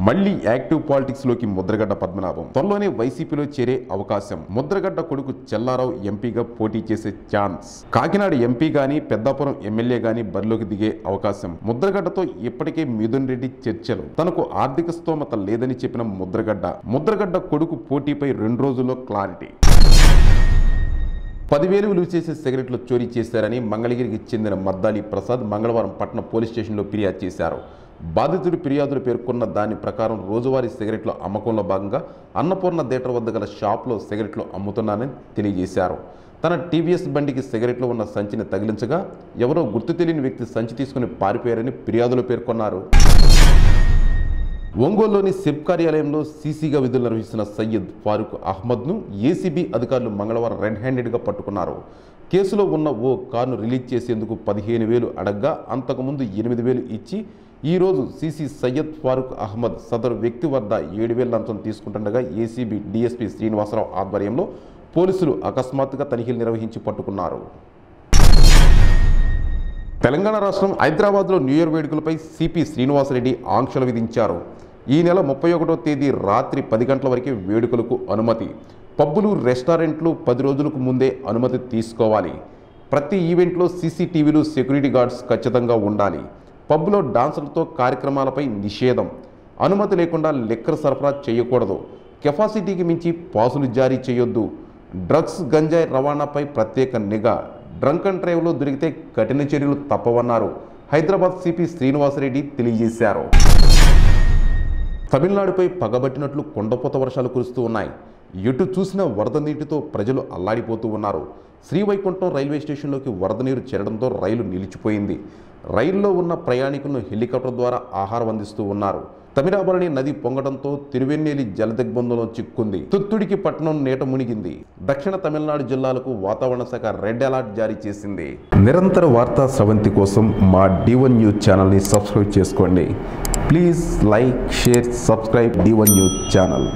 మళ్లీ active politics లోకి ముద్రగడ్డ పద్మనాభం త్వరలోనే వైసీపీలో చేరే అవకాశం. ముద్రగడ్డ కొడుకు చెల్లారావు ఎంపీగా పోటీ చేసే ఛాన్స్. కాకినాడ ఎంపీ గాని పెద్దాపురం ఎమ్మెల్యే గాని బరిలోకి దిగే అవకాశం. ముద్రగడ్డతో ఇప్పటికే మిథున్ రెడ్డి చర్చలు. తనకు ఆర్థిక స్తోమత లేదని చెప్పిన ముద్రగడ్డ కొడుకు పోటీపై 2 రోజుల్లో క్లారిటీ. 10,000 విలువ చేసే సిగరెట్లు చోరీ చేశారని మంగళగిరికి చెందిన మద్దాలి ప్రసాద్ మంగళవారం పట్టణ పోలీస్ స్టేషన్లో ఫిర్యాదు చేశారు. బాధితుడి ఫిర్యాదులు పేర్కొన్న దాని ప్రకారం రోజువారీ సిగరెట్ల అమ్మకంలో భాగంగా అన్నపూర్ణ థియేటర్ వద్ద గల షాప్లో సిగరెట్లు అమ్ముతున్నానని తెలియజేశారు. తన టీవీఎస్ బండికి సిగరెట్లు ఉన్న సంచిని తగిలించగా ఎవరో గుర్తు తెలియని వ్యక్తి సంచి తీసుకుని పారిపోయారని ఫిర్యాదులో పేర్కొన్నారు. ఒంగోలులోని సిబ్ కార్యాలయంలో సీసీగా విధులు నిర్వహిస్తున్న సయ్యద్ ఫారూక్ అహ్మద్ను ఏసీబీ అధికారులు మంగళవారం రెడ్ హ్యాండెడ్గా పట్టుకున్నారు. కేసులో ఉన్న ఓ కారును రిలీజ్ చేసేందుకు 15,000 అడగ్గా అంతకుముందు 8,000 ఇచ్చి ఈరోజు సీసీ సయ్యద్ ఫారూక్ అహ్మద్ సదరు వ్యక్తి వద్ద 7,000 లంచం తీసుకుంటుండగా ఏసీబీ డీఎస్పీ శ్రీనివాసరావు ఆధ్వర్యంలో పోలీసులు అకస్మాత్తుగా తనిఖీలు నిర్వహించి పట్టుకున్నారు. తెలంగాణ రాష్ట్రం హైదరాబాద్లో న్యూ ఇయర్ వేడుకలపై సిపి శ్రీనివాసరెడ్డి ఆంక్షలు విధించారు. ఈ నెల 31వ తేదీ రాత్రి 10 గంటల వరకు వేడుకలకు అనుమతి. పబ్బులు, రెస్టారెంట్లు 10 రోజులకు ముందే అనుమతి తీసుకోవాలి. ప్రతి ఈవెంట్లో సీసీటీవీలు, సెక్యూరిటీ గార్డ్స్ ఖచ్చితంగా ఉండాలి. పబ్బులో డాన్సులతో కార్యక్రమాలపై నిషేధం. అనుమతి లేకుండా లిక్కర్ సరఫరా చేయకూడదు. కెపాసిటీకి మించి పాసులు జారీ చేయొద్దు. డ్రగ్స్, గంజాయి రవాణాపై ప్రత్యేక నిఘా. డ్రంక్ అండ్ డ్రైవ్లో దొరికితే కఠిన చర్యలు తప్పవన్నారు హైదరాబాద్ సిపి శ్రీనివాసరెడ్డి తెలియజేశారు. తమిళనాడుపై పగబట్టినట్లు కొండపోత వర్షాలు కురుస్తూ ఉన్నాయి. ఎటు చూసినా వరద నీటితో ప్రజలు అల్లాడిపోతూ ఉన్నారు. శ్రీవైకుంఠం రైల్వే స్టేషన్లోకి వరద నీరు చేరడంతో రైలు నిలిచిపోయింది. రైల్లో ఉన్న ప్రయాణికులను హెలికాప్టర్ ద్వారా ఆహారం అందిస్తూ ఉన్నారు. తమిరాబరణి నది పొంగడంతో తిరువెన్నెలి జలదిగ్బంధంలో చిక్కుంది. తుత్తుడికి పట్టణం నీట మునిగింది. దక్షిణ తమిళనాడు జిల్లాలకు వాతావరణ శాఖ రెడ్ అలర్ట్ జారీ చేసింది. నిరంతర వార్తా స్రవంతి కోసం మా D1 న్యూస్ ఛానల్ని సబ్స్క్రైబ్ చేసుకోండి. Please like, share, subscribe D1 news channel.